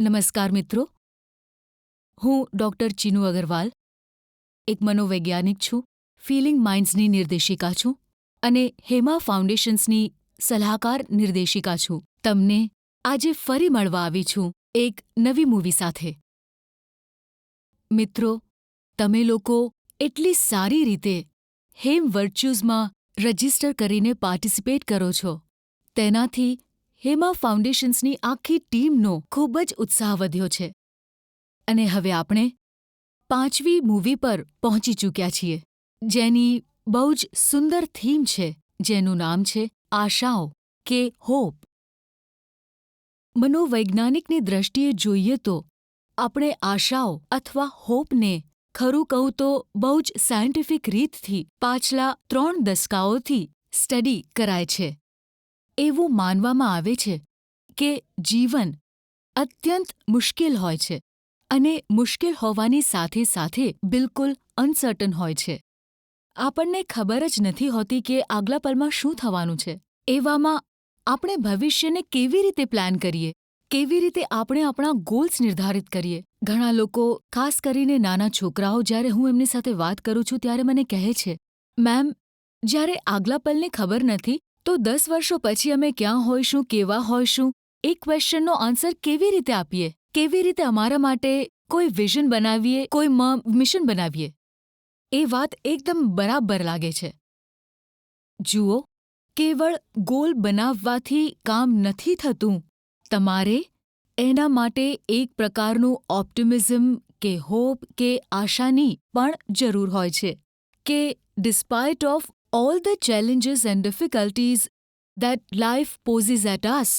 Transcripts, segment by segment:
નમસ્કાર મિત્રો, હું ડૉક્ટર ચીનુ અગરવાલ, એક મનોવૈજ્ઞાનિક છું, ફીલિંગ માઇન્ડ્સની નિર્દેશિકા છું અને હેમા ફાઉન્ડેશન્સની સલાહકાર નિર્દેશિકા છું. તમને આજે ફરી મળવા આવી છું એક નવી મૂવી સાથે. મિત્રો, તમે લોકો એટલી સારી રીતે હેમ વર્ચ્યુઝમાં રજિસ્ટર કરીને પાર્ટિસિપેટ કરો છો, તેનાથી હેમા ફાઉન્ડેશન્સની આખી ટીમનો ખૂબ જ ઉત્સાહ વધ્યો છે. અને હવે આપણે 5મી મૂવી પર પહોંચી ચૂક્યા છીએ, જેની બહુ જ સુંદર થીમ છે, જેનું નામ છે આશાઓ કે હોપ. મનોવૈજ્ઞાનિકની દ્રષ્ટિએ જોઈએ તો આપણે આશાઓ અથવા હોપને ખરું કહું તો બહુ જ સાયન્ટિફિક રીતથી પાછલા 3 દશકાઓથી સ્ટડી કરાય છે. એવું માનવામાં આવે છે કે જીવન અત્યંત મુશ્કેલ હોય છે અને મુશ્કેલ હોવાની સાથે સાથે બિલકુલ અનસર્ટન હોય છે. આપણને ખબર જ નથી હોતી કે આગલા પળમાં શું થવાનું છે. એવામાં આપણે ભવિષ્યને કેવી રીતે પ્લાન કરીએ, કેવી રીતે આપણે આપણા ગોલ્સ નિર્ધારિત કરીએ. ઘણા લોકો, ખાસ કરીને નાના છોકરાઓ, જ્યારે હું એમની સાથે વાત કરું છું ત્યારે મને કહે છે, મેમ, જ્યારે આગલા પલની ખબર નથી તો 10 વર્ષો પછી અમે ક્યાં હોઈશું, કેવા હોઈશું, એ ક્વેશ્ચનનો આન્સર કેવી રીતે આપીએ, કેવી રીતે અમારા માટે કોઈ વિઝન બનાવીએ, કોઈ મિશન બનાવીએ. એ વાત એકદમ બરાબર લાગે છે. જુઓ, કેવળ ગોલ બનાવવાથી કામ નથી થતું. તમારે એના માટે એક પ્રકારનું ઓપ્ટિમિઝમ કે હોપ કે આશાની પણ જરૂર હોય છે કે despite of all the challenges and difficulties that life poses at us,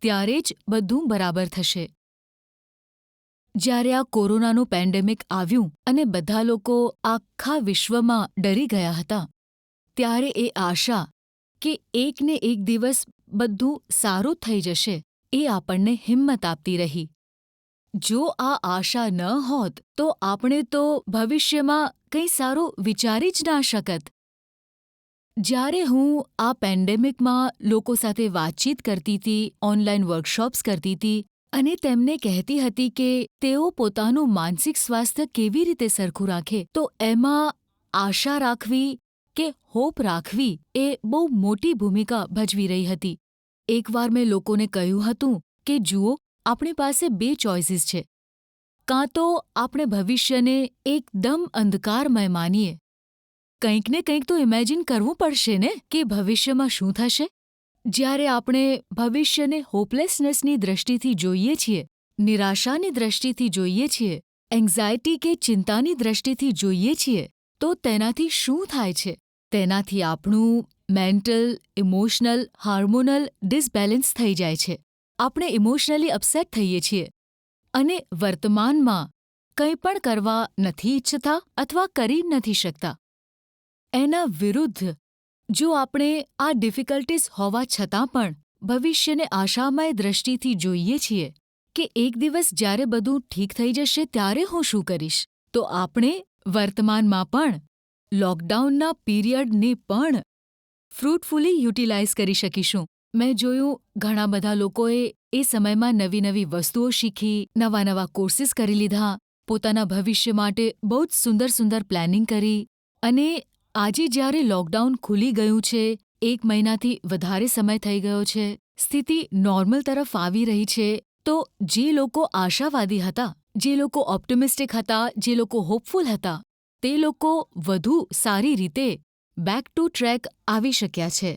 ત્યારે જ બધું બરાબર થશે. જ્યારે આ કોરોનાનું પેન્ડેમિક આવ્યું અને બધા લોકો આખા વિશ્વમાં ડરી ગયા હતા, ત્યારે એ આશા કે એકને એક દિવસ બધું સારું થઈ જશે, એ આપણને હિંમત આપતી રહી. જો આ આશા ન હોત તો આપણે તો ભવિષ્યમાં કંઈ સારું વિચારી જ ના શકત. જ્યારે હું આ પેન્ડેમિકમાં લોકો સાથે વાતચીત કરતી હતી, ઓનલાઈન વર્કશોપ્સ કરતી હતી અને તેમને કહેતી હતી કે તેઓ પોતાનું માનસિક સ્વાસ્થ્ય કેવી રીતે સરખું રાખે, તો એમાં આશા રાખવી કે હોપ રાખવી એ બહુ મોટી ભૂમિકા ભજવી રહી હતી. એકવાર મેં લોકોને કહ્યું હતું કે જુઓ, આપણી પાસે 2 ચોઇસીસ છે. કાં તો આપણે ભવિષ્યને એકદમ અંધકારમય માનીએ. કંઈક ને કંઈક તો ઇમેજિન કરવું પડશે ને કે ભવિષ્યમાં શું થશે. જ્યારે આપણે ભવિષ્યને હોપલેસનેસની દ્રષ્ટિથી જોઈએ છીએ, નિરાશાની દ્રષ્ટિથી જોઈએ છીએ, એન્ઝાયટી કે ચિંતાની દ્રષ્ટિથી જોઈએ છીએ, તો તેનાથી શું થાય છે? તેનાથી આપણું મેન્ટલ, ઇમોશનલ, હાર્મોનલ ડિસબેલેન્સ થઈ જાય છે. આપણે ઇમોશનલી અપસેટ થઈએ છીએ અને વર્તમાનમાં કંઈ પણ કરવા નથી ઈચ્છતા અથવા કરી નથી શકતા. એના વિરુદ્ધ, જો આપણે આ ડિફિકલ્ટીઝ હોવા છતાં પણ ભવિષ્યને આશામય દ્રષ્ટિથી જોઈએ છીએ કે એક દિવસ જ્યારે બધું ઠીક થઈ જશે ત્યારે હું શું કરીશ, તો આપણે વર્તમાનમાં પણ લોકડાઉનના પીરિયડને પણ ફ્રૂટફુલી યુટિલાઇઝ કરી શકીશું. મેં જોયું, ઘણા બધા લોકોએ એ સમયમાં નવી નવી વસ્તુઓ શીખી, નવા નવા કોર્સિસ કરી લીધા, પોતાના ભવિષ્ય માટે બહુ જ સુંદર સુંદર પ્લાનિંગ કરી. અને આજે જ્યારે લોકડાઉન ખુલી ગયું છે, 1 મહિનાથી વધારે સમય થઈ ગયો છે, સ્થિતિ નોર્મલ તરફ આવી રહી છે, તો જે લોકો આશાવાદી હતા, જે લોકો ઓપ્ટિમિસ્ટિક હતા, જે લોકો હોપફુલ હતા, તે લોકો વધુ સારી રીતે બેક ટુ ટ્રેક આવી શક્યા છે.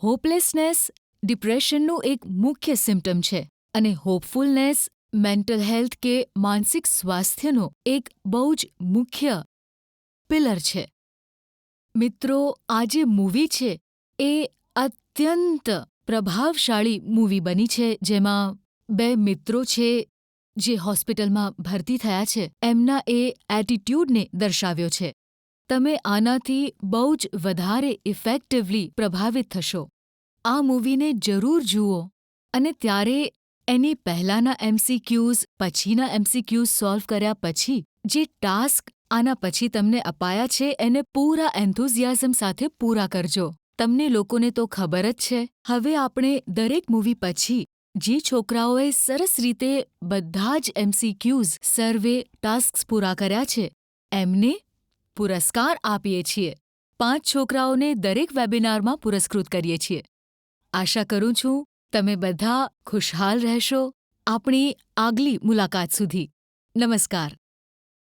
હોપલેસનેસ ડિપ્રેશનનું એક મુખ્ય સિમ્પટમ છે અને હોપફુલનેસ મેન્ટલ હેલ્થ કે માનસિક સ્વાસ્થ્યનો એક બહુ જ મુખ્ય પિલર છે. મિત્રો, આ જે મૂવી છે એ અત્યંત પ્રભાવશાળી મૂવી બની છે, જેમાં 2 મિત્રો છે જે હોસ્પિટલમાં ભરતી થયા છે, એમના એ એટીટ્યૂડને દર્શાવ્યો છે. તમે આનાથી બહુ જ વધારે ઇફેક્ટિવલી પ્રભાવિત થશો. આ મૂવીને જરૂર જુઓ અને ત્યારે એની પહેલાંના MCQs, પછીના MCQs સોલ્વ કર્યા પછી જે ટાસ્ક આના પછી તમને અપાયા છે એને પૂરા એન્થુઝિયાઝમ સાથે પૂરા કરજો. તમને લોકોને તો ખબર જ છે. હવે આપણે દરેક મૂવી પછી જે છોકરાઓએ સરસ રીતે બધા જ MCQs સર્વે ટાસ્ક્સ પૂરા કર્યા છે એમને પુરસ્કાર આપીએ છીએ. 5 છોકરાઓને દરેક વેબિનારમાં પુરસ્કૃત કરીએ છીએ. આશા કરું છું તમે બધા ખુશહાલ રહેશો આપણી આગલી મુલાકાત સુધી. નમસ્કાર.